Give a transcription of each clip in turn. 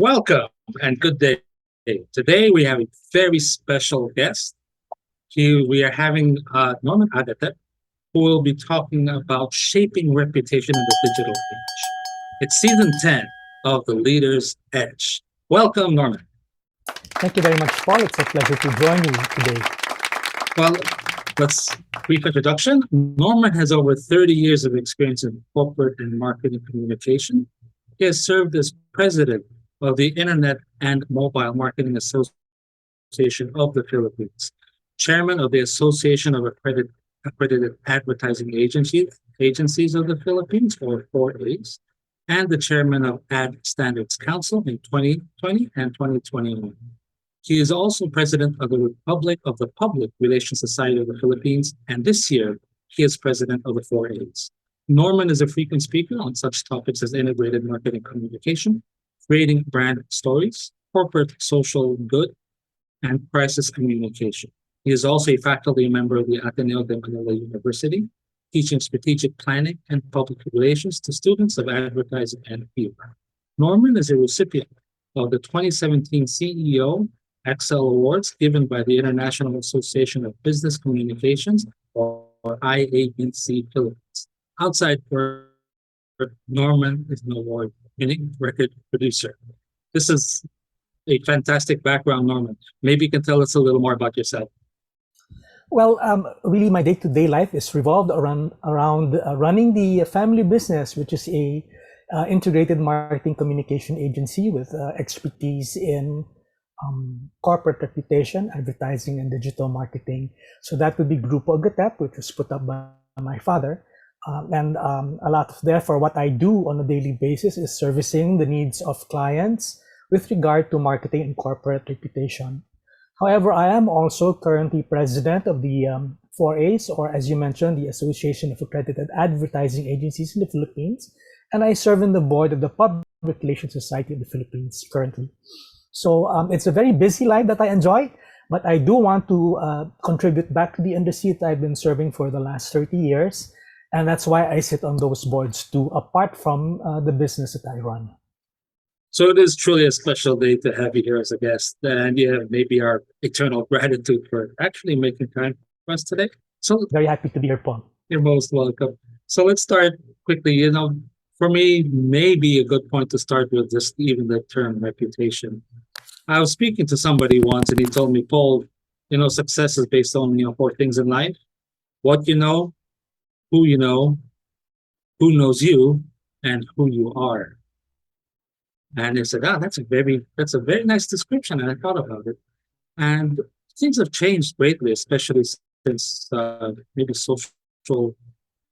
Welcome and good day. Today we have a very special guest. We are having Norman Agatep, who will be talking about shaping reputation in the digital age. It's season 10 of The Leader's Edge. Welcome, Norman. Thank you very much, Paul. It's a pleasure to join you today. Well, let's brief introduction. Norman has over 30 years of experience in corporate and marketing communication. He has served as president of the Internet and Mobile Marketing Association of the Philippines, chairman of the Association of Accredited Advertising Agencies of the Philippines, or 4As, and the chairman of Ad Standards Council in 2020 and 2021. He is also president of the Republic of the Public Relations Society of the Philippines, and this year he is president of the 4As. Norman is a frequent speaker on such topics as integrated marketing communication, creating brand stories, corporate social good, and crisis communication. He is also a faculty member of the Ateneo de Manila University, teaching strategic planning and public relations to students of advertising and PR. Norman is a recipient of the 2017 CEO Excel Awards given by the International Association of Business Communications, or IABC Philippines. Outside work, Norman is an award-winning record producer. This is a fantastic background, Norman. Maybe you can tell us a little more about yourself. Well, really, my day-to-day life is revolved around running the family business, which is a integrated marketing communication agency with expertise in corporate reputation, advertising, and digital marketing. So that would be Grupo Agatep, which was put up by my father. And a lot of therefore what I do on a daily basis is servicing the needs of clients with regard to marketing and corporate reputation. However, I am also currently president of the 4As, or as you mentioned, the Association of Accredited Advertising Agencies in the Philippines, and I serve in the board of the Public Relations Society of the Philippines currently. So it's a very busy life that I enjoy, but I do want to contribute back to the industry that I've been serving for the last 30 years. And that's why I sit on those boards too, apart from the business that I run. So it is truly a special day to have you here as a guest, and you have maybe our eternal gratitude for actually making time for us today. So very happy to be here, Paul. You're most welcome. So let's start quickly. For me, maybe a good point to start with just even the term reputation. I was speaking to somebody once, and he told me, Paul, success is based on four things in life: what you know, who knows you, and who you are. And I said, that's a very nice description. And I thought about it. And things have changed greatly, especially since maybe social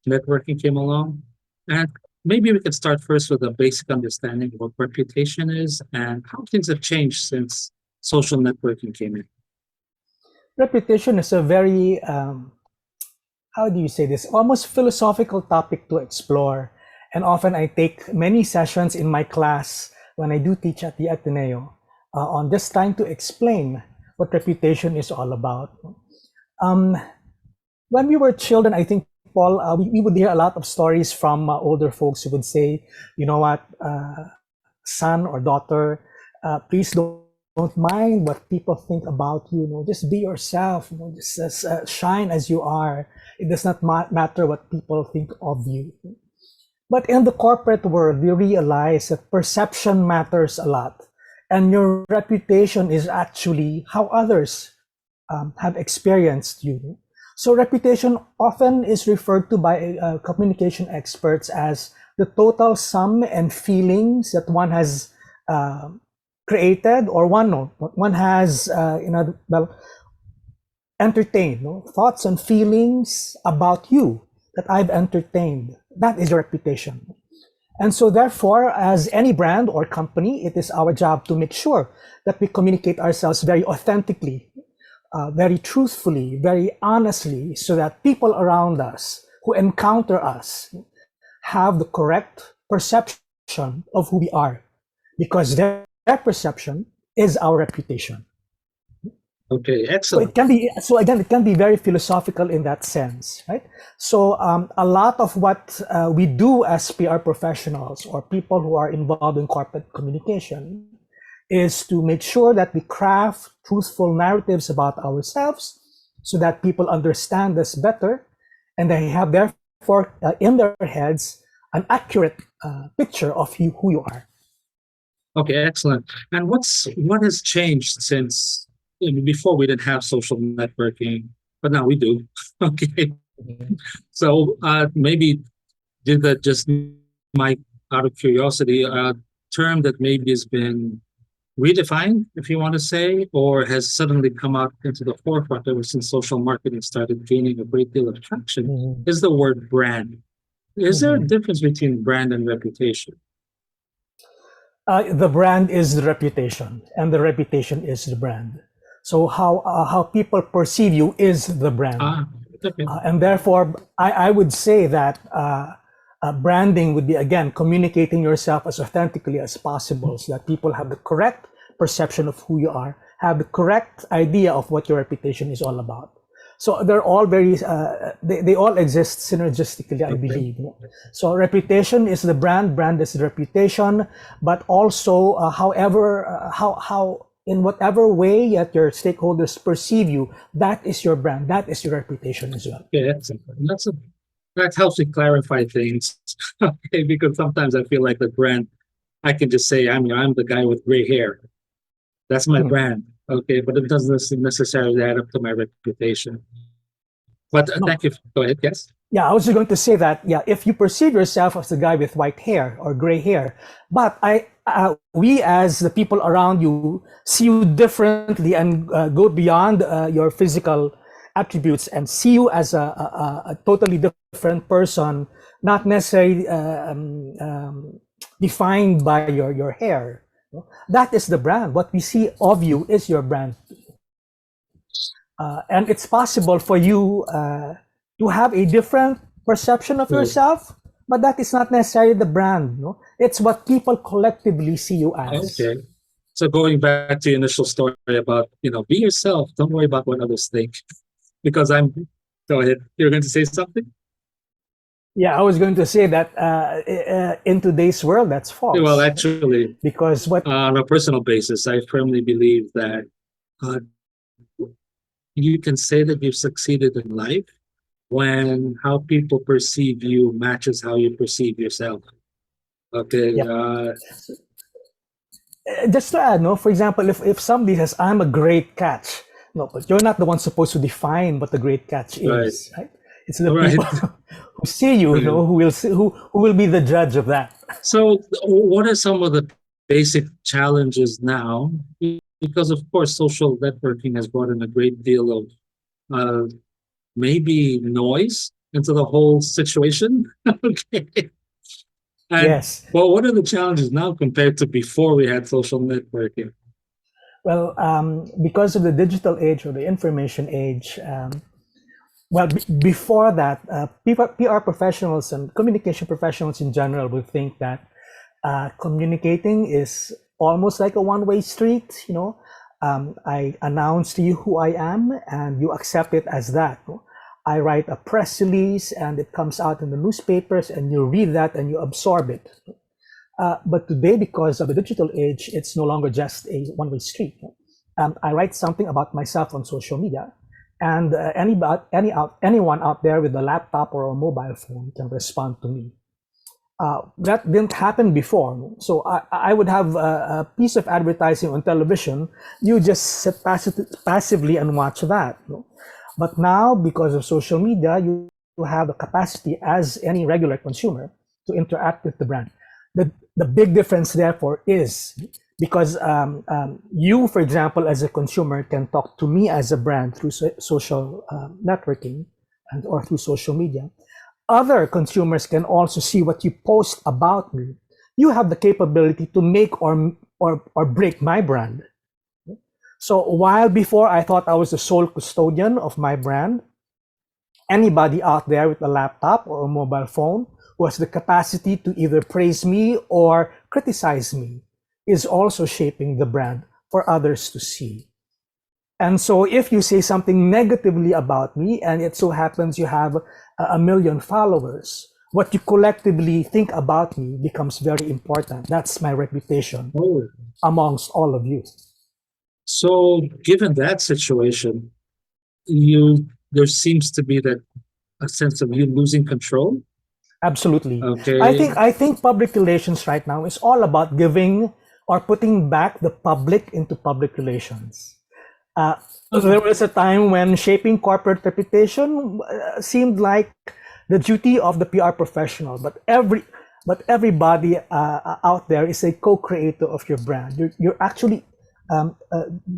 networking came along. And maybe we can start first with a basic understanding of what reputation is and how things have changed since social networking came in. Reputation is a very, how do you say this, almost philosophical topic to explore. And often I take many sessions in my class when I do teach at the Ateneo on just trying to explain what reputation is all about. When we were children, I think, Paul, we would hear a lot of stories from older folks who would say, you know what, son or daughter, please don't mind what people think about you. Just be yourself. Just shine as you are. It does not matter what people think of you. But in the corporate world, we realize that perception matters a lot. And your reputation is actually how others have experienced you. So reputation often is referred to by communication experts as the total sum and feelings that one has created, or one has entertained, thoughts and feelings about you that I've entertained. That is your reputation. And so therefore, as any brand or company, it is our job to make sure that we communicate ourselves very authentically, very truthfully, very honestly, so that people around us who encounter us have the correct perception of who we are, because their perception is our reputation. Okay, excellent. It can be very philosophical in that sense, right? So a lot of what we do as PR professionals or people who are involved in corporate communication is to make sure that we craft truthful narratives about ourselves so that people understand us better and they have therefore in their heads an accurate picture of who you are. Okay, excellent. And what has changed since before we didn't have social networking, but now we do. Okay, so maybe did that just might out of curiosity a term that maybe has been redefined, if you want to say, or has suddenly come out into the forefront ever since social marketing started gaining a great deal of traction, is the word brand. Is there a difference between brand and reputation? The brand is the reputation, and the reputation is the brand. So how people perceive you is the brand. Okay. And therefore, I would say that branding would be, again, communicating yourself as authentically as possible so that people have the correct perception of who you are, have the correct idea of what your reputation is all about. So they're all very, they all exist synergistically, I believe. So reputation is the brand, brand is the reputation, but also how in whatever way that your stakeholders perceive you, that is your brand, that is your reputation as well. Yeah, that helps me clarify things. Okay, because sometimes I feel like the brand, I can just say I'm the guy with gray hair. That's my brand. Okay, but it doesn't necessarily add up to my reputation. But thank you. Go ahead. Yes. Yeah, I was just going to say that. Yeah, if you perceive yourself as the guy with white hair or gray hair, but we as the people around you see you differently and go beyond your physical attributes and see you as a totally different person, not necessarily defined by your hair. That is the brand. What we see of you is your brand. And it's possible for you to have a different perception of yourself, but that is not necessarily the brand. No? It's what people collectively see you as. Okay. So going back to the initial story about, be yourself. Don't worry about what others think. Because go ahead. You're going to say something? Yeah, I was going to say that in today's world, that's false. Well, actually, because on a personal basis, I firmly believe that you can say that you've succeeded in life when how people perceive you matches how you perceive yourself. Okay. Yeah. Just to add, for example, if somebody says, I'm a great catch, no, but you're not the one supposed to define what the great catch is, right? It's the people who see you, who will be the judge of that. So what are some of the basic challenges now? Because of course, social networking has brought in a great deal of maybe noise into the whole situation. Okay. And, yes. Well, what are the challenges now compared to before we had social networking? Well, because of the digital age or the information age, before that, PR professionals and communication professionals in general would think that communicating is almost like a one-way street. I announce to you who I am and you accept it as that. I write a press release and it comes out in the newspapers and you read that and you absorb it. But today, because of the digital age, it's no longer just a one-way street. I write something about myself on social media, and anyone out there with a laptop or a mobile phone can respond to me. That didn't happen before. So I would have a piece of advertising on television. You just sit passively and watch that. But now, because of social media, you have the capacity as any regular consumer to interact with the brand. The big difference, therefore, is because you, for example, as a consumer, can talk to me as a brand through social networking or through social media. Other consumers can also see what you post about me. You have the capability to make or break my brand. So while before I thought I was the sole custodian of my brand, anybody out there with a laptop or a mobile phone who has the capacity to either praise me or criticize me is also shaping the brand for others to see. And so if you say something negatively about me and it so happens you have 1 million followers, What you collectively think about me becomes very important. That's my reputation Oh, amongst all of you. so given that situation, you there seems to be that a sense of you losing control. Absolutely. Okay. I think public relations right now is all about giving or putting back the public into public relations. Uh, there was a time when shaping corporate reputation seemed like the duty of the PR professional, but everybody out there is a co-creator of your brand. You're actually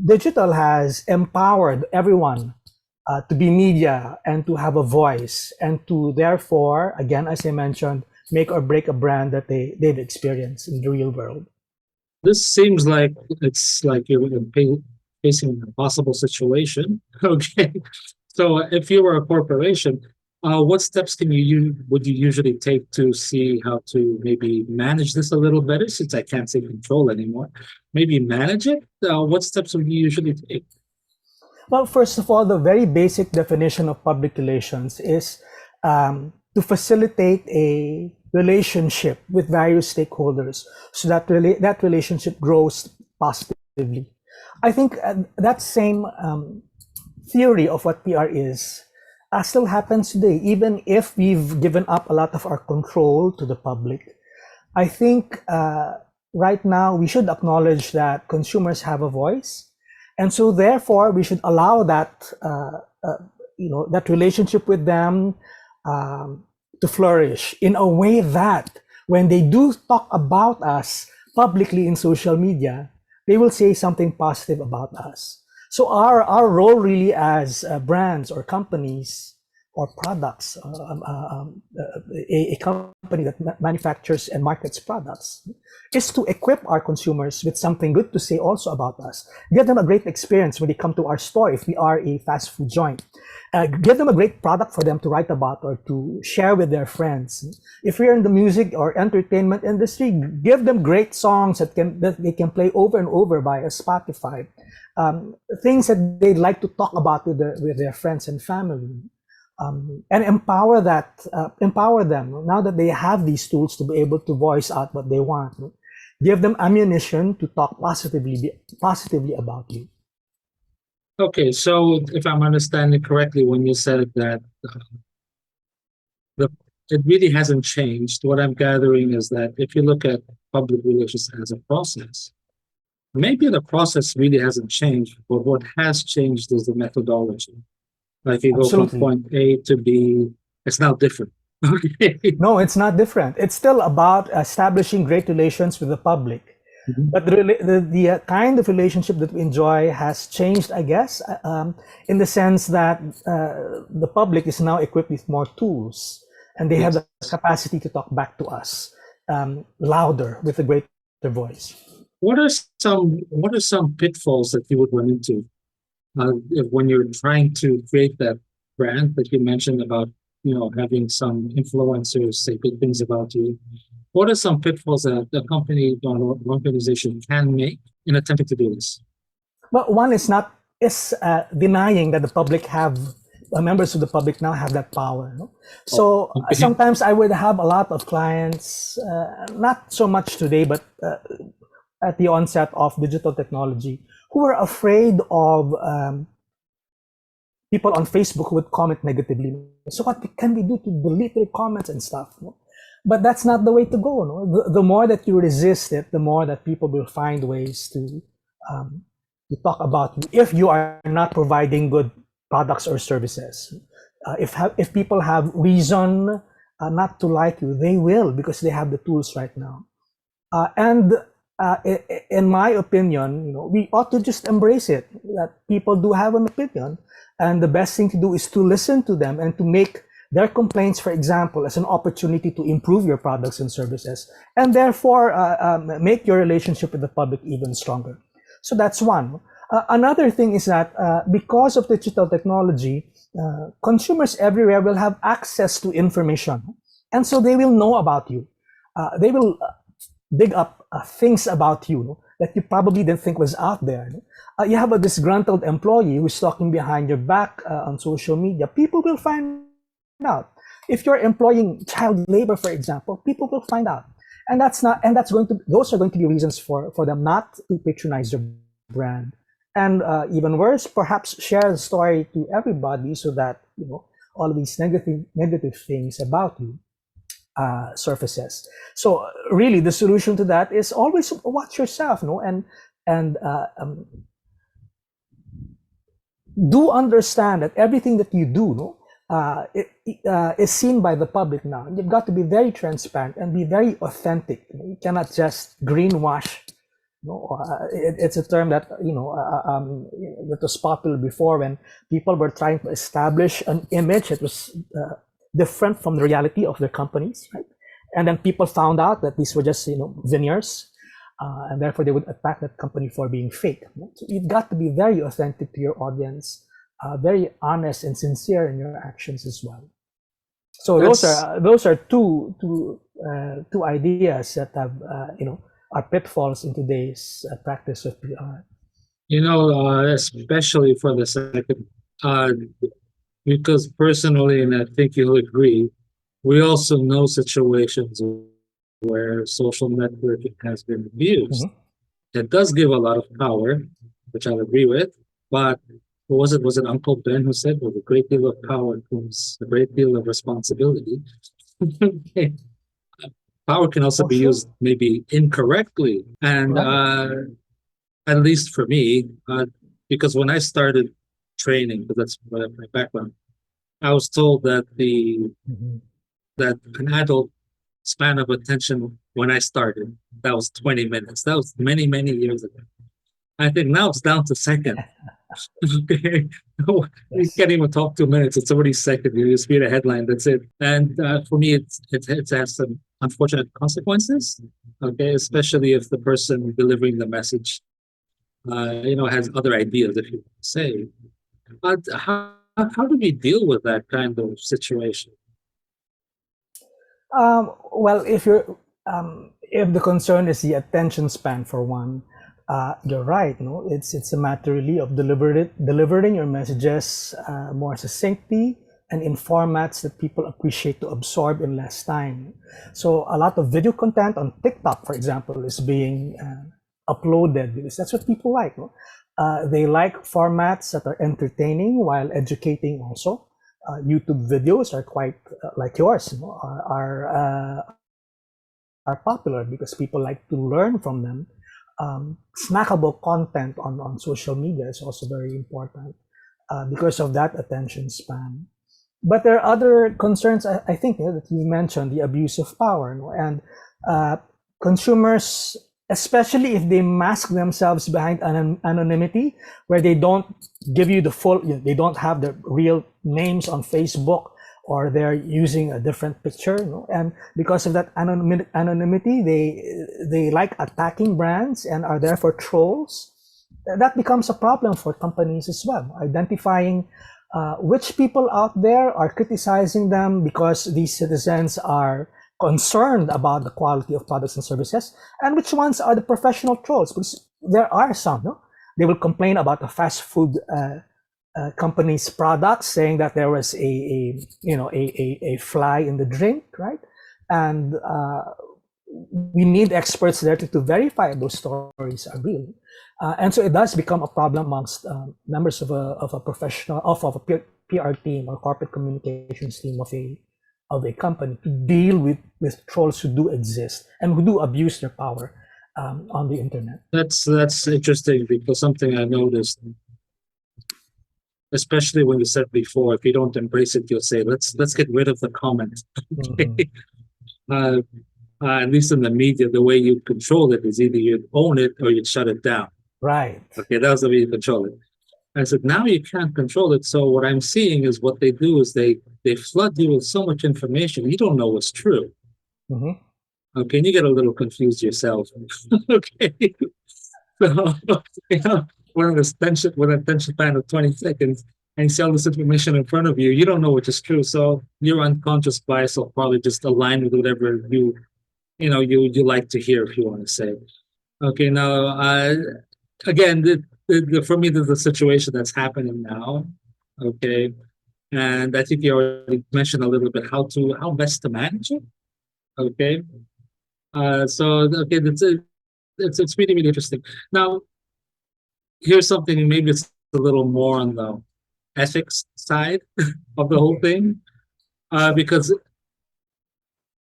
digital has empowered everyone to be media and to have a voice and to therefore, again, as I mentioned, make or break a brand that they've experienced in the real world. This seems like it's like you're facing an impossible situation. Okay. So if you were a corporation, what steps would you usually take to see how to maybe manage this a little better? Since I can't say control anymore, maybe manage it. What steps would you usually take? Well, first of all, the very basic definition of public relations is to facilitate a relationship with various stakeholders so that that relationship grows positively. I think that same theory of what PR is still happens today, even if we've given up a lot of our control to the public. I think right now we should acknowledge that consumers have a voice, and so therefore we should allow that that relationship with them to flourish in a way that when they do talk about us publicly in social media, they will say something positive about us. So our role really as brands or companies or products, a company that manufactures and markets products, is to equip our consumers with something good to say also about us. Give them a great experience when they come to our store if we are a fast food joint. Give them a great product for them to write about or to share with their friends. If we're in the music or entertainment industry, give them great songs that they can play over and over via Spotify. Things that they'd like to talk about with their friends and family. And empower them now that they have these tools to be able to voice out what they want. Give them ammunition to talk positively about you. Okay, so if I'm understanding correctly, when you said that the it really hasn't changed, what I'm gathering is that if you look at public relations as a process, maybe the process really hasn't changed, but what has changed is the methodology. Like you go from Absolutely. point A to B, it's now different. Okay. No, it's not different. It's still about establishing great relations with the public. Mhm. But the kind of relationship that we enjoy has changed, I guess, in the sense that the public is now equipped with more tools and they have Yes. the capacity to talk back to us louder with a greater voice. What are some pitfalls that you would run into when you're trying to create that brand that you mentioned about, having some influencers say good things about you? What are some pitfalls that a company or an organization can make in attempting to do this? Well, one is not is denying that the public have members of the public now have that power. No? Oh, So okay. sometimes I would have a lot of clients, not so much today, but at the onset of digital technology, who are afraid of people on Facebook who would comment negatively. So what can we do to delete their comments and stuff? No? But that's not the way to go. No? The more that you resist it, the more that people will find ways to talk about you if you are not providing good products or services. If people have reason not to like you, they will because they have the tools right now. And in my opinion, we ought to just embrace it that people do have an opinion, and the best thing to do is to listen to them and to make their complaints, for example, as an opportunity to improve your products and services, and therefore make your relationship with the public even stronger. So that's one. Another thing is that because of digital technology, consumers everywhere will have access to information, and so they will know about you. They will dig up things about you that you probably didn't think was out there. You have a disgruntled employee who's talking behind your back on social media. People will find out. If you're employing child labor, for example, people will find out. And those are going to be reasons for them not to patronize your brand. And even worse, perhaps share the story to everybody so that, all these negative things about you surfaces. So really, the solution to that is always watch yourself, and do understand that everything that you do, is seen by the public now. You've got to be very transparent and be very authentic. You cannot just greenwash. It's a term that that was popular before when people were trying to establish an image that was different from the reality of their companies, right? And then people found out that these were just veneers, and therefore they would attack that company for being fake. So you've got to be very authentic to your audience, very honest and sincere in your actions as well. So those are two ideas that have are pitfalls in today's practice of PR. Especially for the second, because personally, and I think you'll agree, we also know situations where social networking has been abused. It does give a lot of power, which I'll agree with, but was it Uncle Ben who said, with a great deal of power comes a great deal of responsibility? Power can also be used maybe incorrectly. And at least for me, because when I started training, because that's my background, I was told that that an adult span of attention when I started, that was 20 minutes. That was many, many years ago. I think now it's down to seconds. Okay. You can't even talk 2 minutes. It's already second. You just read a headline. That's it. And for me, it has some unfortunate consequences. Okay, especially if the person delivering the message, has other ideas, if you say. But how do we deal with that kind of situation? Well, if the concern is the attention span for one, you're right. It's a matter really of delivering your messages more succinctly and in formats that people appreciate to absorb in less time. So a lot of video content on TikTok, for example, is being uploaded because that's what people like. They like formats that are entertaining while educating also. YouTube videos are quite like yours, are popular because people like to learn from them. Snackable content on social media is also very important because of that attention span. But there are other concerns, I think, that you mentioned, the abuse of power, and consumers, especially if they mask themselves behind anonymity, where they don't give you the full, they don't have the real names on Facebook, or they're using a different picture, and because of that anonymity, they like attacking brands and are therefore trolls. That becomes a problem for companies as well, identifying which people out there are criticizing them because these citizens are concerned about the quality of products and services, and which ones are the professional trolls, because there are some, they will complain about a fast food company's products, saying that there was a fly in the drink, right? And we need experts there to verify if those stories are real. And so it does become a problem amongst members of a professional, of a PR team or corporate communications team of a company, to deal with trolls who do exist and who do abuse their power on the internet. That's interesting, because something I noticed, especially when you said before, if you don't embrace it, you'll say, let's get rid of the comment. At least in the media, the way you control it is either you'd own it or you'd shut it down. Right. Okay, that was the way you control it. I said, now you can't control it. So what I'm seeing is what they do is they flood you with so much information, you don't know what's true. Okay, and you get a little confused yourself. Okay. So, with an attention span of 20 seconds, and you see all this information in front of you, you don't know which is true. So your unconscious bias will probably just align with whatever you like to hear, if you want to say. Okay, now again, for me, there's a situation that's happening now. Okay, And I think you already mentioned a little bit how best to manage it. Okay. It's really, really interesting. Now, here's something, maybe it's a little more on the ethics side of the whole Okay. thing, because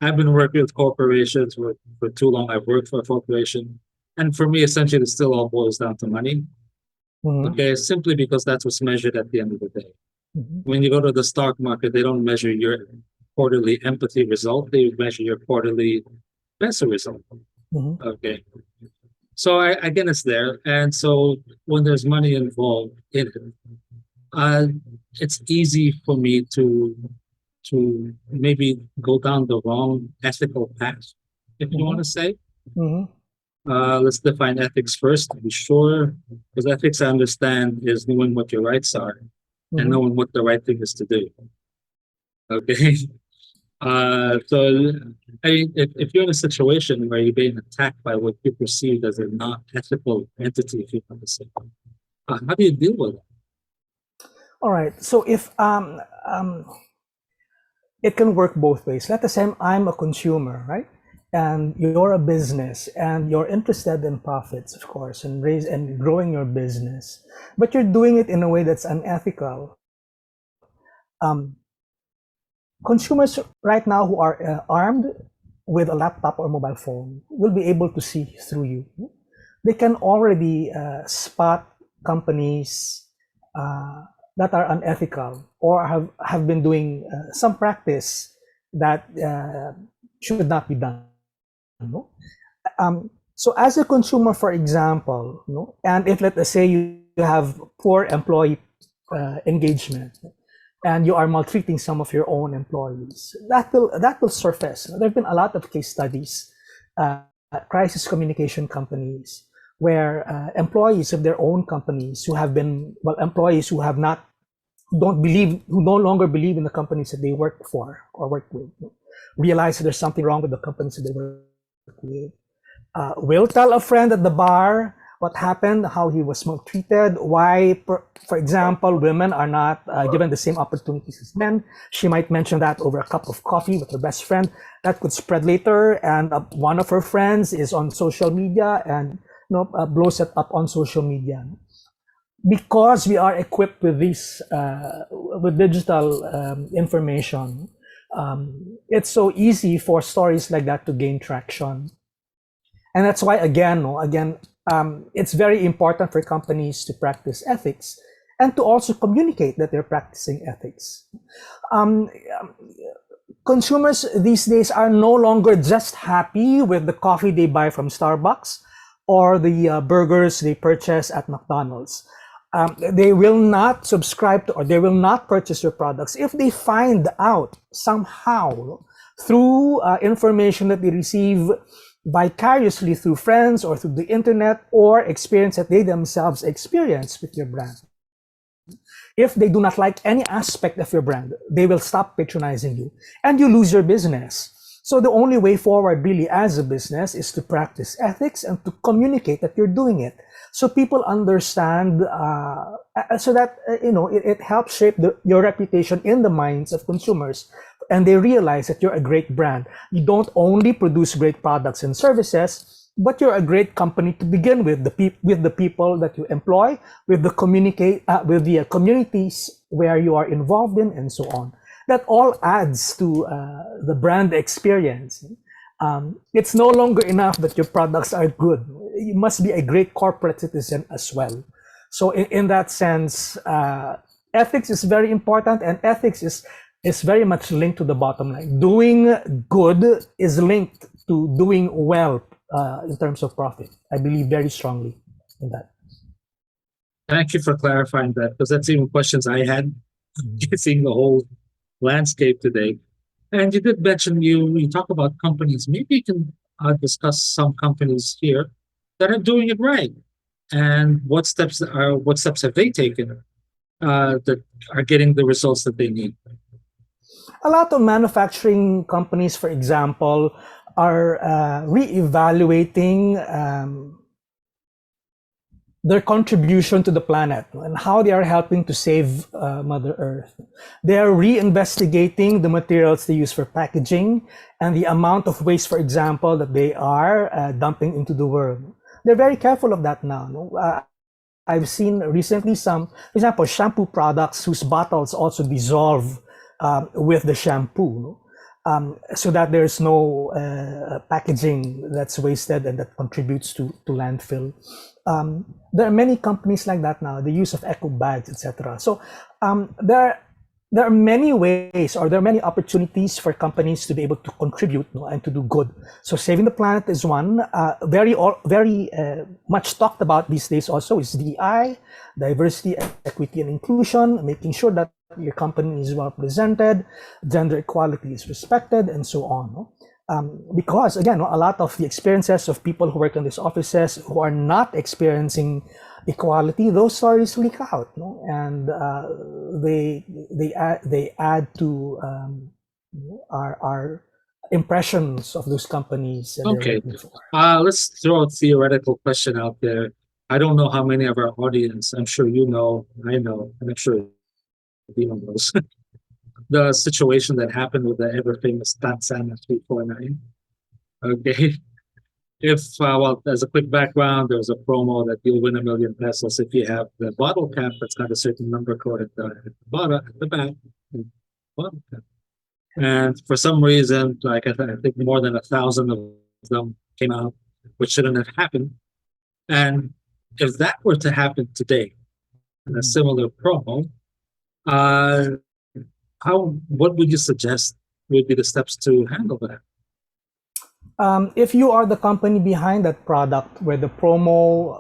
I've been working with corporations for too long. I've worked for a corporation. And for me, essentially, it still all boils down to money. Mhm. Okay. Simply because that's what's measured at the end of the day. Mhm. When you go to the stock market, they don't measure your quarterly empathy result, they measure your quarterly better result. Mhm. Okay. So again, it's there. And so when there's money involved in it, uh, it's easy for me to maybe go down the wrong ethical path, if you want Mhm. to say. Mhm. Let's define ethics first to be sure, because ethics I understand is knowing what your rights are and Mhm. knowing what the right thing is to do. Okay. So I mean, if you're in a situation where you're being attacked by what you perceive as a not ethical entity, if you want to say, how do you deal with it? All right. So if it can work both ways. Let us say I'm a consumer, right? And you're a business and you're interested in profits, of course, and raise and growing your business, but you're doing it in a way that's unethical. Um, Consumers right now who are armed with a laptop or mobile phone will be able to see through you. They can already spot companies uh, that are unethical or have been doing some practice that should not be done. No? So as a consumer, for example, no, and if let us say you have poor employee engagement, and you are maltreating some of your own employees, that will surface. There have been a lot of case studies, crisis communication companies, where employees of their own companies who have been employees who have not don't believe who no longer believe in the companies that they work for or work with, realize that there's something wrong with the companies that they work with, will tell a friend at the bar what happened, how he was maltreated, why, for example, women are not given the same opportunities as men. She might mention that over a cup of coffee with her best friend. That could spread later, and one of her friends is on social media and blows it up on social media. Because we are equipped with these with digital information, it's so easy for stories like that to gain traction. And that's why, again, it's very important for companies to practice ethics and to also communicate that they're practicing ethics. Um, Consumers these days are no longer just happy with the coffee they buy from Starbucks or the burgers they purchase at McDonald's. They will not subscribe to or they will not purchase your products if they find out somehow through information that they receive vicariously through friends or through the internet or experience that they themselves experience with your brand. If they do not like any aspect of your brand, they will stop patronizing you and you lose your business. So the only way forward really as a business is to practice ethics and to communicate that you're doing it. So people understand, so that, it helps shape your reputation in the minds of consumers. And they realize that you're a great brand. You don't only produce great products and services, but you're a great company to begin with, with the people that you employ, with the communities where you are involved in, and so on. That all adds to the brand experience. It's no longer enough that your products are good. You must be a great corporate citizen as well. So in that sense, ethics is very important, and ethics is very much linked to the bottom line. Doing good is linked to doing well in terms of profit. I believe very strongly in that. Thank you for clarifying that, because that's even questions I had Mhm. seeing the whole landscape today. And you did mention you talk about companies. Maybe you can discuss some companies here that are doing it right, and what steps have they taken that are getting the results that they need. A lot of manufacturing companies, for example, are reevaluating their contribution to the planet and how they are helping to save Mother Earth. They are reinvestigating the materials they use for packaging and the amount of waste, for example, that they are dumping into the world. They're very careful of that now. I've seen recently some, for example, shampoo products whose bottles also dissolve with the shampoo, so that there's no packaging that's wasted and that contributes to landfill. There are many companies like that now, the use of eco bags, etc. So there are many ways, or there are many opportunities for companies to be able to contribute, and to do good. So saving the planet is one. Very much talked about these days also is DEI, diversity, equity, and inclusion, making sure that your company is well presented, gender equality is respected, and so on. Because again, a lot of the experiences of people who work in these offices who are not experiencing equality, those stories leak out, and they add to our impressions of those companies that they're Okay. working for. Let's throw a theoretical question out there. I don't know how many of our audience, I'm sure you know, I know, and I'm sure Dino knows, the situation that happened with the ever famous Tansana 349. Okay. If, well, as a quick background, there was a promo that you'll win ₱1,000,000 if you have the bottle cap that's got a certain number code at the bottom, at the back. Bottle cap. And for some reason, like I think more than 1,000 of them came out, which shouldn't have happened. And if that were to happen today, in a similar promo, uh, what would you suggest would be the steps to handle that? If you are the company behind that product where the promo,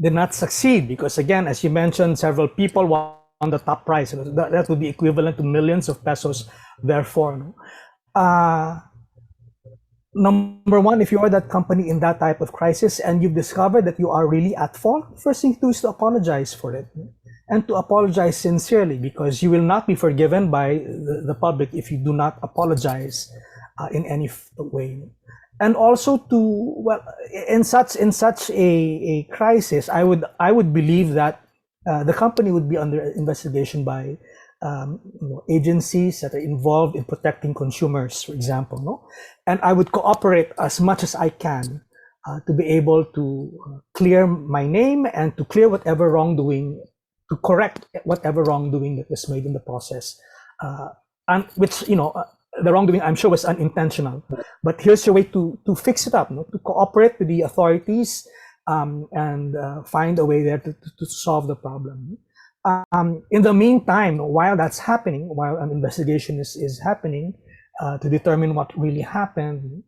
did not succeed, because again, as you mentioned, several people want the top price. That would be equivalent to millions of pesos. Therefore, number one, if you are that company in that type of crisis and you've discovered that you are really at fault, first thing to do is to apologize for it, and to apologize sincerely, because you will not be forgiven by the public if you do not apologize in any way. And also in such a crisis, I would believe that the company would be under investigation by agencies that are involved in protecting consumers, for example, and I would cooperate as much as I can to be able to clear my name and to clear whatever wrongdoing, to correct whatever wrongdoing that was made in the process, and which the wrongdoing, I'm sure, was unintentional. But here's your way to fix it up, to cooperate with the authorities, and find a way there to solve the problem. In the meantime, while that's happening, while an investigation is happening to determine what really happened,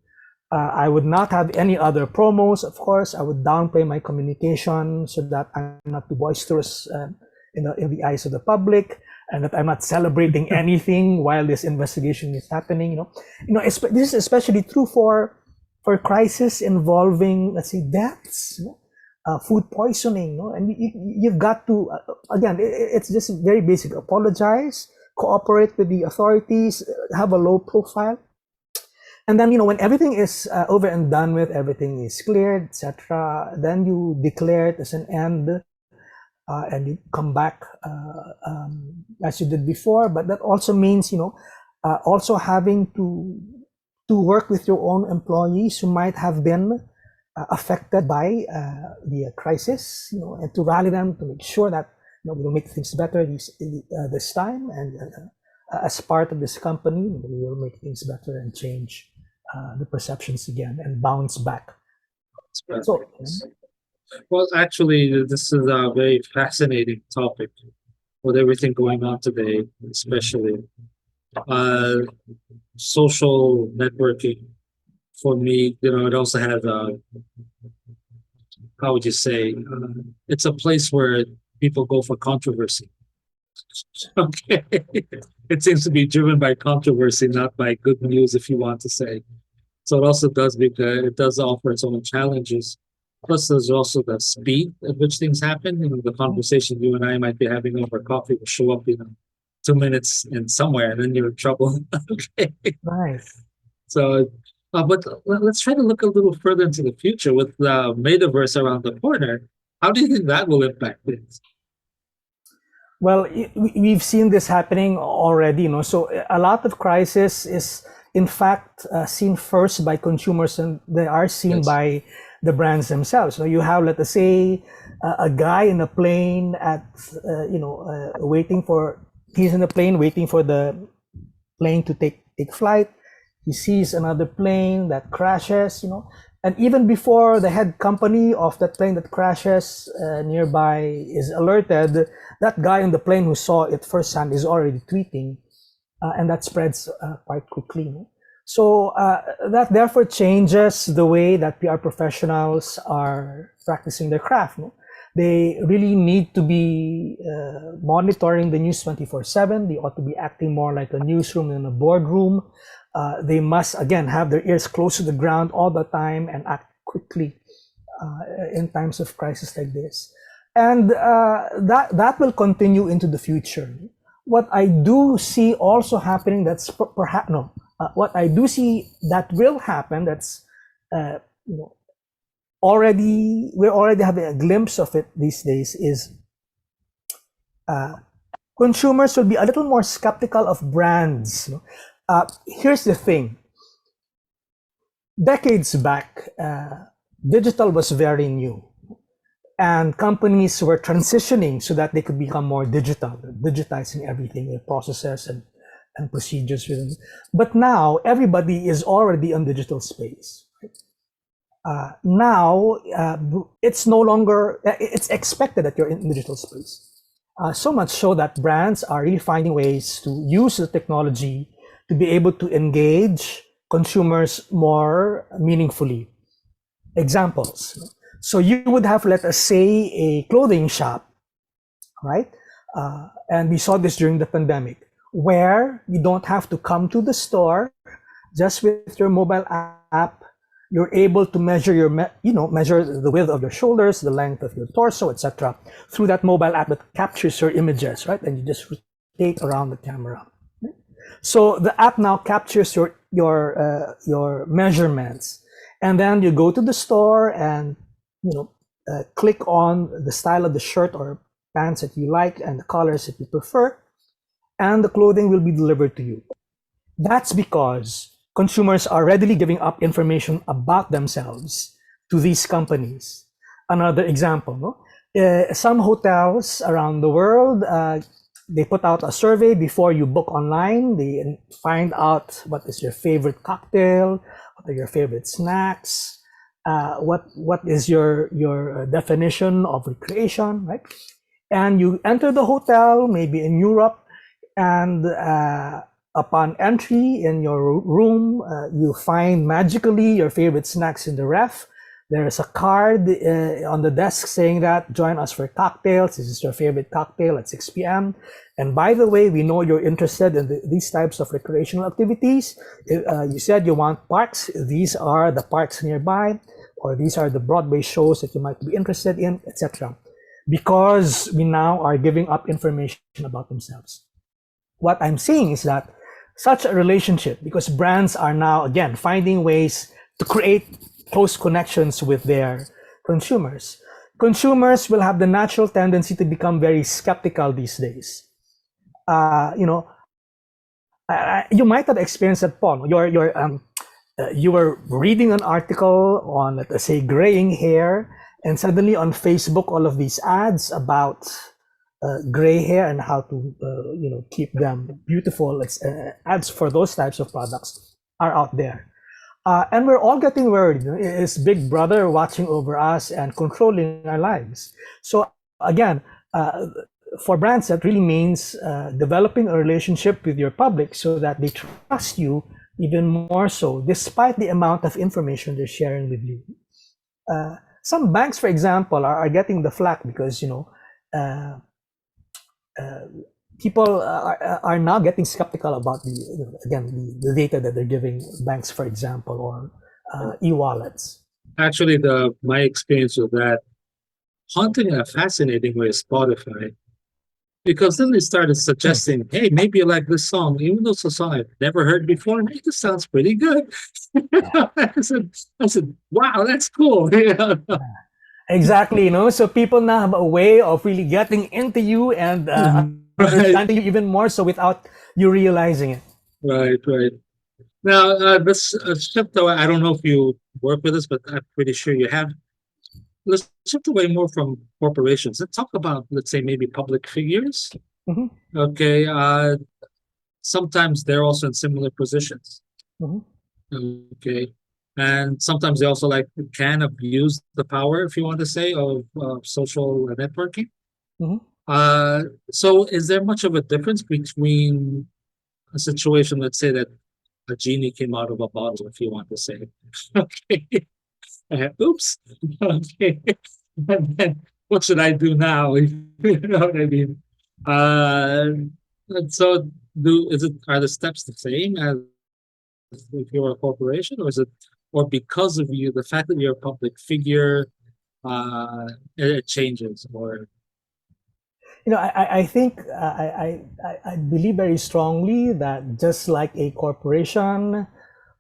I would not have any other promos. Of course, I would downplay my communication so that I'm not too boisterous in the eyes of the public, and that I'm not celebrating anything while this investigation is happening. This is especially true for crisis involving, let's say, deaths, food poisoning, and you've got to again, it's just very basic: apologize, cooperate with the authorities, have a low profile, and then when everything is over and done with, everything is cleared, etc., then you declare it as an end. And you come back as you did before. But that also means, also having to work with your own employees who might have been affected by the crisis, and to rally them to make sure that we will make things better this time, and as part of this company, we will make things better and change the perceptions again and bounce back. So. Well, actually, this is a very fascinating topic with everything going on today, especially social networking. For me, it also has how would you say, it's a place where people go for controversy. Okay. It seems to be driven by controversy, not by good news, if you want to say. So it also does, because it does offer its own challenges. Plus, there's also the speed at which things happen. The conversation you and I might be having over coffee will show up, 2 minutes in somewhere, and then you're in trouble. Okay. Nice. So Let's try to look a little further into the future with the metaverse around the corner. How do you think that will impact things? Well, we've seen this happening already, So a lot of crisis is, in fact, seen first by consumers, and they are seen Yes. by the brands themselves. So you have, let us say, a guy in a plane waiting for. He's in a plane waiting for the plane to take flight. He sees another plane that crashes, and even before the head company of that plane that crashes nearby is alerted, that guy on the plane who saw it firsthand is already tweeting, and that spreads quite quickly. So that therefore changes the way that PR professionals are practicing their craft. They really need to be monitoring the news 24/7. They ought to be acting more like a newsroom than a boardroom. They must, again, have their ears close to the ground all the time and act quickly in times of crisis like this. And that will continue into the future. What I do see also happening, that's perhaps no. What I do see that will happen, that's we're already having a glimpse of it these days, is consumers will be a little more skeptical of brands. Here's the thing. Decades back, digital was very new, and companies were transitioning so that they could become more digital, digitizing everything, the processes and procedures within. But now everybody is already on digital space. Now it's no longer, it's expected that you're in digital space. So much so that brands are really finding ways to use the technology to be able to engage consumers more meaningfully. Examples. So you would have, let us say, a clothing shop, right? And we saw this during the pandemic, where you don't have to come to the store. Just with your mobile app, you're able to measure measure the width of your shoulders, the length of your torso, etc., through that mobile app that captures your images, right? And you just rotate around the camera. So the app now captures your measurements, and then you go to the store and click on the style of the shirt or pants that you like and the colors that you prefer, and the clothing will be delivered to you. That's because consumers are readily giving up information about themselves to these companies. Another example, some hotels around the world, they put out a survey before you book online. They find out what is your favorite cocktail, what are your favorite snacks, what is your definition of recreation, right? And you enter the hotel, maybe in Europe, and upon entry in your room, you find magically your favorite snacks in the ref. There is a card on the desk saying that, join us for cocktails. This is your favorite cocktail at 6 p.m. And by the way, we know you're interested in these types of recreational activities. You said you want parks. These are the parks nearby, or these are the Broadway shows that you might be interested in, etc. Because we now are giving up information about themselves. What I'm seeing is that such a relationship, because brands are now, again, finding ways to create close connections with their consumers. Consumers will have the natural tendency to become very skeptical these days. You might have experienced that, Paul. You were reading an article on, let's say, graying hair, and suddenly on Facebook, all of these ads about gray hair and how to keep them beautiful. Ads for those types of products are out there, and we're all getting worried. Is Big Brother watching over us and controlling our lives? So again, for brands, that really means developing a relationship with your public so that they trust you even more so, despite the amount of information they're sharing with you. Some banks, for example, are getting the flack because people are now getting skeptical about the data that they're giving banks, for example, or e-wallets. Actually, my experience with that, haunting in a fascinating way is Spotify. Because then they started suggesting, hey, maybe you like this song, even though it's a song I've never heard before. Hey, this sounds pretty good. I said, wow, that's cool. Yeah. Exactly, you know, so people now have a way of really getting into you and Right, understanding you even more so without you realizing it. right. Now, let's shift away. I don't know if you work with this, but I'm pretty sure you have. Let's shift away more from corporations. Let's talk about, let's say, maybe public figures. Mhm, Okay. Sometimes they're also in similar positions. mhm, Okay. And sometimes they also like can abuse the power, if you want to say, of social networking. mhm. Uh, so is there much of a difference between a situation, let's say that a genie came out of a bottle, if you want to say? Okay. Oops. Okay. And then what should I do now? You know what I mean? Uh, and so are the steps the same as if you're a corporation, or is it, or because of you, the fact that you're a public figure, uh, it changes, or You know, I think I believe very strongly that just like a corporation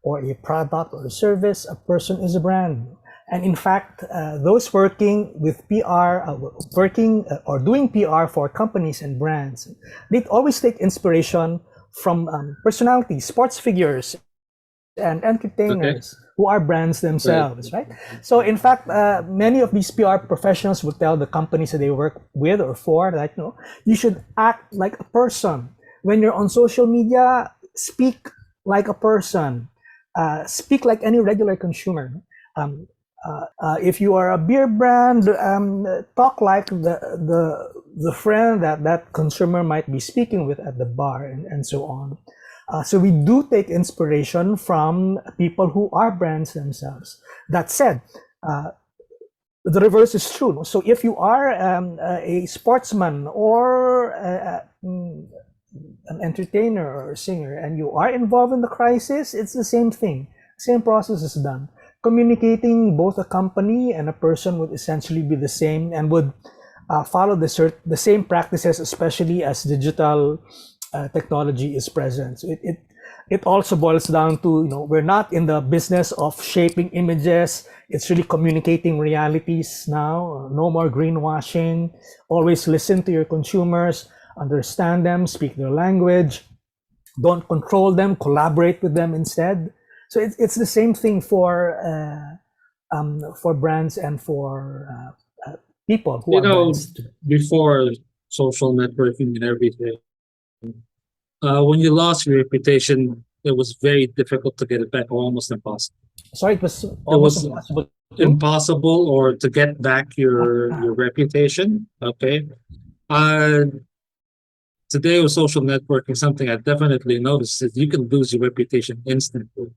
or a product or a service, a person is a brand. And in fact, those working with PR, working or doing PR for companies and brands, they always take inspiration from personalities, sports figures, and okay, entertainers who are brands right, themselves, right? So, in fact, many of these PR professionals will tell the companies that they work with or for that, you know, you should act like a person. When you're on social media, speak like a person, speak like any regular consumer. Um, if you are a beer brand, talk like the friend that that consumer might be speaking with at the bar, and so on. So we do take inspiration from people who are brands themselves. That said, the reverse is true. No? So if you are a sportsman or an entertainer or a singer and you are involved in the crisis, it's the same thing. Same process is done. Communicating both a company and a person would essentially be the same and would follow the same practices, especially as digital technology is present. So it also boils down to, you know, we're not in the business of shaping images. It's really communicating realities now. No more greenwashing. Always listen to your consumers, understand them, speak their language. Don't control them, collaborate with them instead. So it's the same thing for brands and for people who you are know, brands too. before social networking and everything, when you lost your reputation, it was very difficult to get it back, or almost impossible. Sorry, it was It almost was impossible to. impossible, or to get back your reputation. Okay. Uh, Today with social networking, something I definitely noticed is you can lose your reputation instantly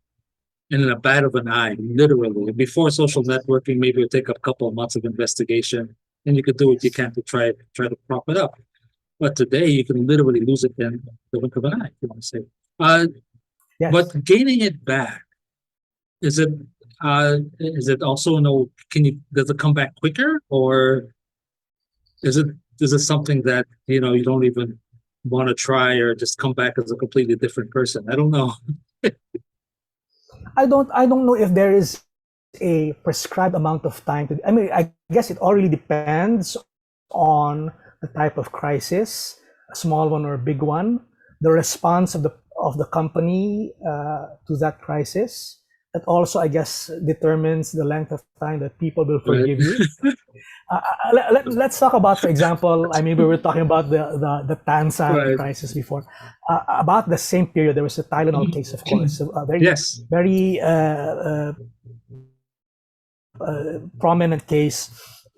and in a bat of an eye, literally. Before social networking, maybe it would take a couple of months of investigation, and you could do what you Yes. can to try to prop it up. But today, you can literally lose it in the wink of an eye, if you want to say. Uh, Yes. but gaining it back, is it is it also, no? Can you, does it come back quicker, or is it, is it something that you don't even want to try, or just come back as a completely different person? I don't know. I don't know if there is a prescribed amount of time to. I mean, I guess it all really depends on the type of crisis, a small one or a big one, the response of the company to that crisis. That also, I guess, determines the length of time that people will Right, forgive you. Let's talk about, for example, I mean, we were talking about the Tansan right. crisis before. About the same period, there was a Tylenol case, of course, a very, Yes. very prominent case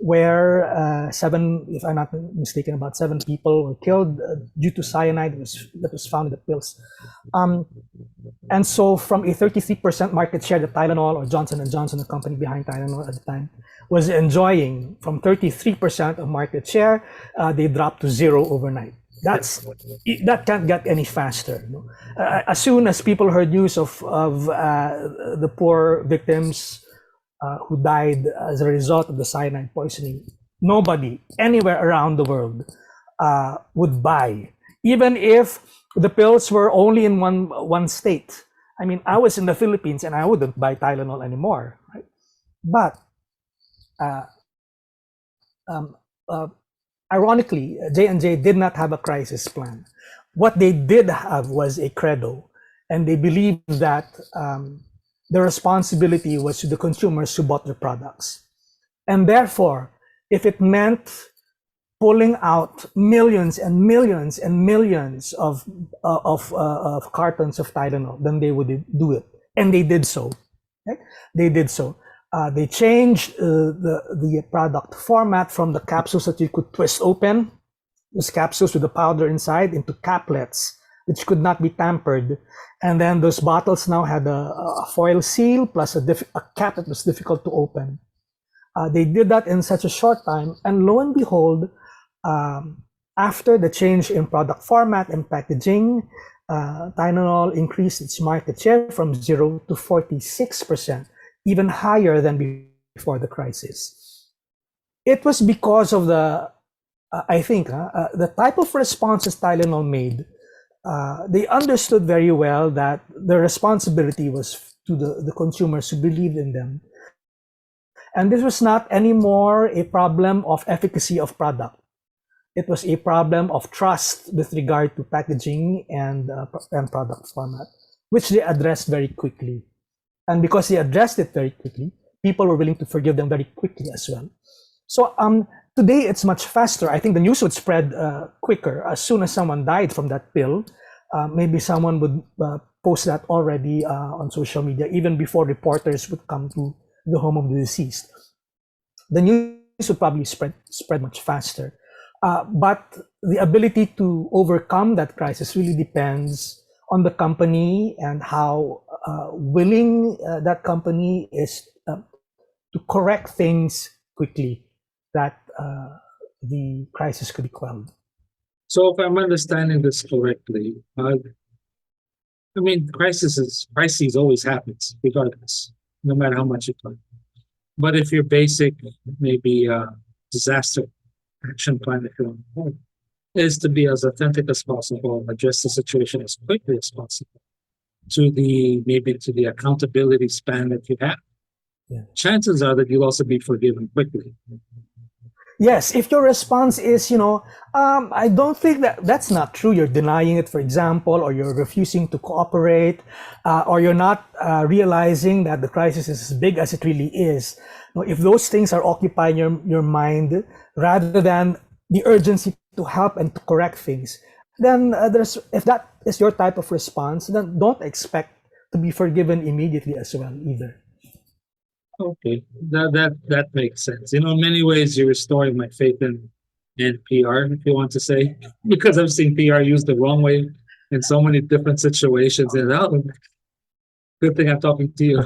where seven, if I'm not mistaken, about seven people were killed due to cyanide that was found in the pills. Um, and so from a 33% market share that Tylenol or Johnson & Johnson, the company behind Tylenol at the time, was enjoying, from 33% of market share, they dropped to zero overnight. That can't get any faster. You know? As soon as people heard news of the poor victims who died as a result of the cyanide poisoning, nobody anywhere around the world would buy, even if the pills were only in one state. I mean, I was in the Philippines and I wouldn't buy Tylenol anymore, right? But uh, um, uh, ironically, J&J did not have a crisis plan. What they did have was a credo, and they believed that the responsibility was to the consumers who bought their products. And therefore, if it meant pulling out millions and millions and millions of cartons of Tylenol, then they would do it, and they did so. Right? They did so. They changed the product format from the capsules that you could twist open, those capsules with the powder inside, into caplets, which could not be tampered. And then those bottles now had a foil seal plus a cap that was difficult to open. They did that in such a short time, and lo and behold, after the change in product format and packaging, Tylenol increased its market share from 0 to 46%, even higher than before the crisis. It was because of I think, the type of responses Tylenol made. They understood very well that the responsibility was to the consumers who believed in them. And this was not anymore a problem of efficacy of product. It was a problem of trust with regard to packaging and product format, which they addressed very quickly. And because they addressed it very quickly, people were willing to forgive them very quickly as well. So today it's much faster. I think the news would spread quicker. As soon as someone died from that pill, maybe someone would post that already on social media, even before reporters would come to the home of the deceased. The news would probably spread much faster. But the ability to overcome that crisis really depends on the company and how willing that company is to correct things quickly, that the crisis could be quelled. So if I'm understanding this correctly, I mean, crises always happens regardless, no matter how much you talk. But if your basic, maybe disaster action plan, if you want, is to be as authentic as possible, address the situation as quickly as possible, to the accountability span that you have. Yeah. Chances are that you'll also be forgiven quickly. Yes, if your response is, I don't think that's not true. You're denying it, for example, or you're refusing to cooperate, or you're not realizing that the crisis is as big as it really is. If those things are occupying your mind rather than the urgency to help and to correct things, then if that is your type of response, then don't expect to be forgiven immediately as well either. Okay, that makes sense. In many ways, you're restoring my faith in PR, if you want to say, because I've seen PR used the wrong way in so many different situations. And good thing I'm talking to you.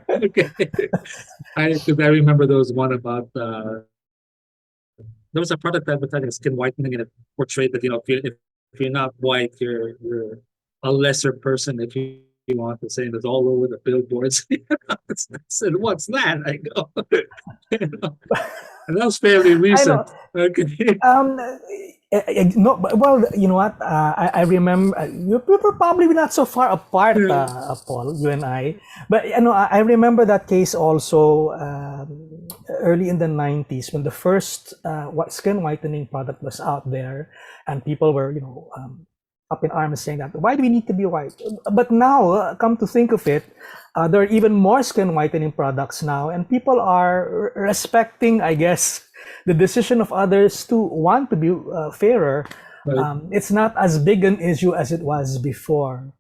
Okay, because I remember there was one about there was a product advertising skin whitening, and it portrayed that if you're not white, you're a lesser person. If you want to say, and it's all over the billboards. I said, "What's that?" I go, and that was fairly recent. Okay. No, well, you know what? I remember we're probably not so far apart, Paul, you and I. But I remember that case also early in the 90s when the first skin whitening product was out there, and people were, up in arms saying that, why do we need to be white? But now, come to think of it, there are even more skin whitening products now, and people are respecting, I guess, the decision of others to want to be fairer. Right. It's not as big an issue as it was before.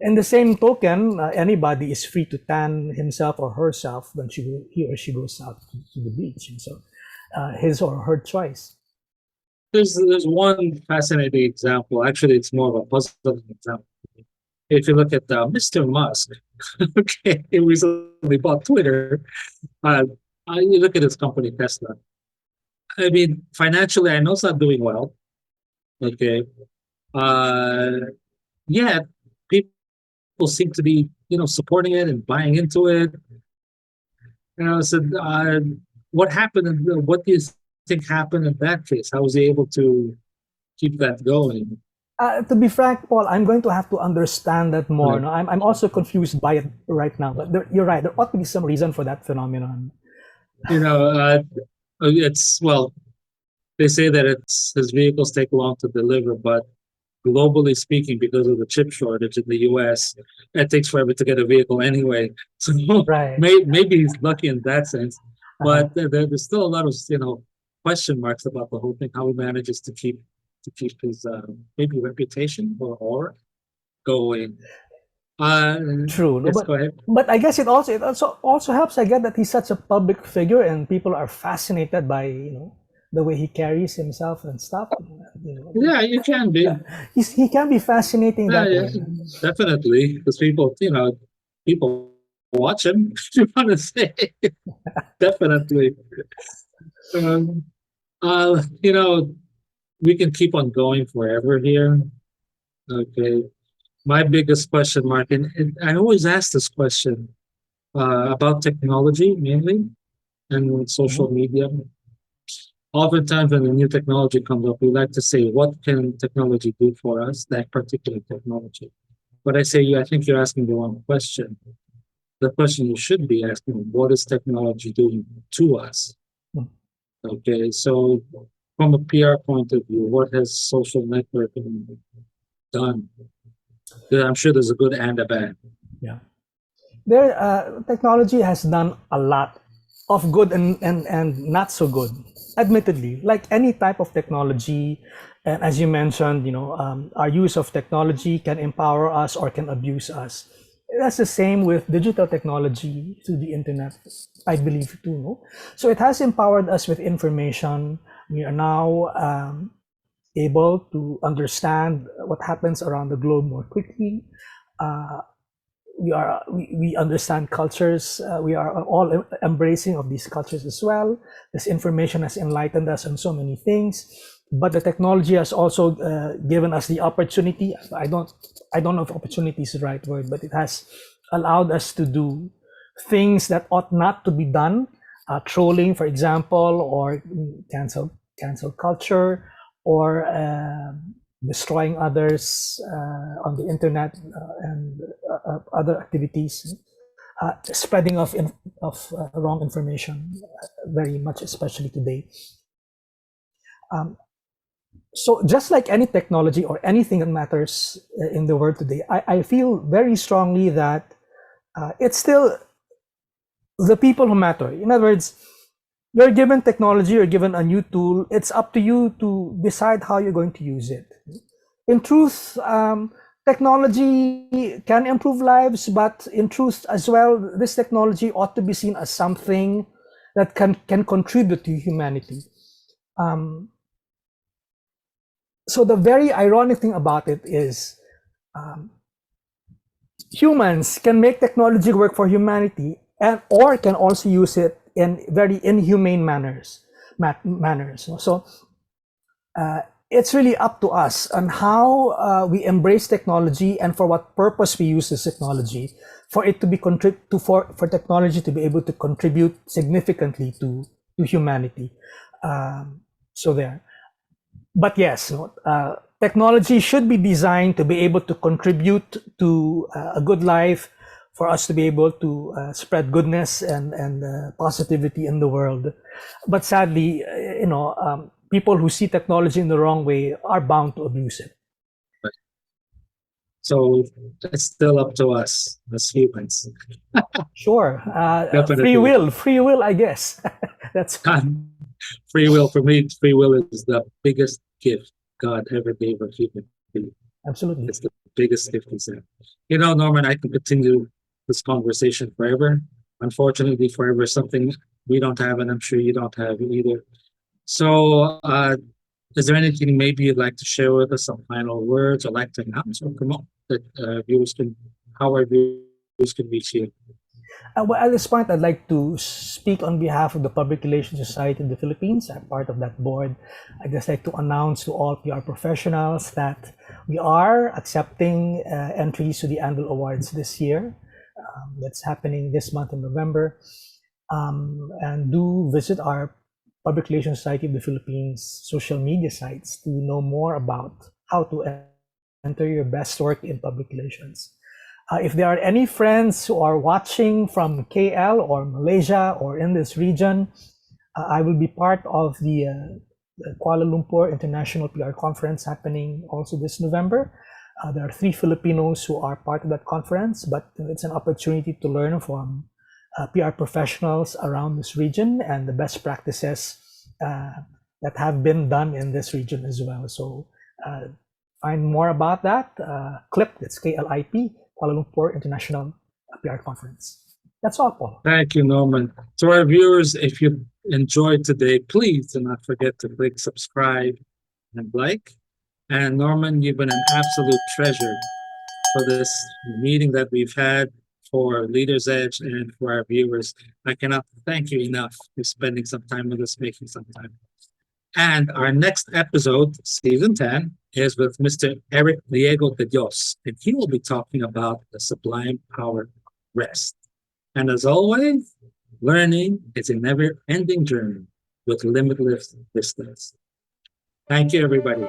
In the same token, anybody is free to tan himself or herself when he or she goes out to the beach, and so his or her choice. There's one fascinating example. Actually, it's more of a puzzling example. If you look at Mr. Musk, okay, he recently bought Twitter. You look at his company Tesla. I mean, financially, I know it's not doing well. Okay, yet people seem to be supporting it and buying into it. So what happened? And what do you think happened in that case? How was he able to keep that going? To be frank, Paul, I'm going to have to understand that more. Right. No, I'm also confused by it right now. But you're right. There ought to be some reason for that phenomenon. You know, it's well, they say that it's his vehicles take long to deliver, but globally speaking, because of the chip shortage in the US, it takes forever to get a vehicle anyway. So Right. maybe he's lucky in that sense. Uh-huh. But there's still a lot of question marks about the whole thing. How he manages to keep his maybe reputation or aura going. Uh, True. No, yes, go ahead. but I guess it also helps. I get that he's such a public figure, and people are fascinated by the way he carries himself and stuff. Yeah, you can be. He can be fascinating Yeah, that yeah, way. definitely. Because people watch him. You want to say definitely. Um, we can keep on going forever here. Okay. My biggest question mark, and I always ask this question about technology mainly and social Mhm. media. Oftentimes, when a new technology comes up, we like to say, "What can technology do for us?" That particular technology. But I say, I think you're asking the wrong question. The question you should be asking, what is technology doing to us? Mm. Okay, so from a PR point of view, what has social networking done? I'm sure there's a good and a bad. Yeah. Technology has done a lot of good and not so good, admittedly. Like any type of technology, and as you mentioned, our use of technology can empower us or can abuse us. That's the same with digital technology through the internet, I believe too. No? So it has empowered us with information. We are now able to understand what happens around the globe more quickly. Uh, we understand cultures. We are all embracing of these cultures as well. This information has enlightened us on so many things, but the technology has also given us the opportunity. I don't know if opportunity is the right word, but it has allowed us to do things that ought not to be done. Trolling, for example, or cancel culture, or destroying others on the internet, and other activities, spreading of wrong information, very much, especially today. Um, so just like any technology or anything that matters in the world today, I feel very strongly that it's still the people who matter. In other words, you're given technology, you're given a new tool. It's up to you to decide how you're going to use it. In truth, technology can improve lives, but in truth as well, this technology ought to be seen as something that can contribute to humanity. Um, so the very ironic thing about it is, um, humans can make technology work for humanity, and or can also use it in very inhumane manners. So it's really up to us on how we embrace technology and for what purpose we use this technology, for it to be for technology to be able to contribute significantly to humanity. So there. But yes, technology should be designed to be able to contribute to a good life, for us to be able to spread goodness and positivity in the world. But sadly, people who see technology in the wrong way are bound to abuse it. So it's still up to us as humans. Sure, Definitely. free will, I guess. That's Free will, for me, free will is the biggest gift God ever gave a human being. absolutely. It's the biggest gift he's had. Norman, I can continue this conversation forever. Unfortunately, forever is something we don't have, and I'm sure you don't have either. So, is there anything maybe you'd like to share with us, some final words, or like to announce or promote that how our viewers can reach you? Well, at this point, I'd like to speak on behalf of the Public Relations Society in the Philippines. I'm part of that board. I'd just like to announce to all PR professionals that we are accepting entries to the annual awards this year. That's happening this month in November. And do visit our Public Relations Society of the Philippines social media sites to know more about how to enter your best work in public relations. If there are any friends who are watching from KL or Malaysia or in this region, I will be part of the Kuala Lumpur International PR Conference happening also this November. There are 3 Filipinos who are part of that conference, but it's an opportunity to learn from PR professionals around this region and the best practices that have been done in this region as well. So find more about that. CLIP, that's KLIP, Kuala Lumpur International PR Conference. That's all, Paul. Thank you, Norman. To our viewers, if you enjoyed today, please do not forget to click subscribe and like. And Norman, you've been an absolute treasure for this meeting that we've had for Leaders Edge and for our viewers. I cannot thank you enough for spending some time with us, making some time. And our next episode, season 10, is with Mr. Eric Diego de Dios, and he will be talking about the sublime power of rest. And as always, learning is a never-ending journey with limitless distance. Thank you, everybody.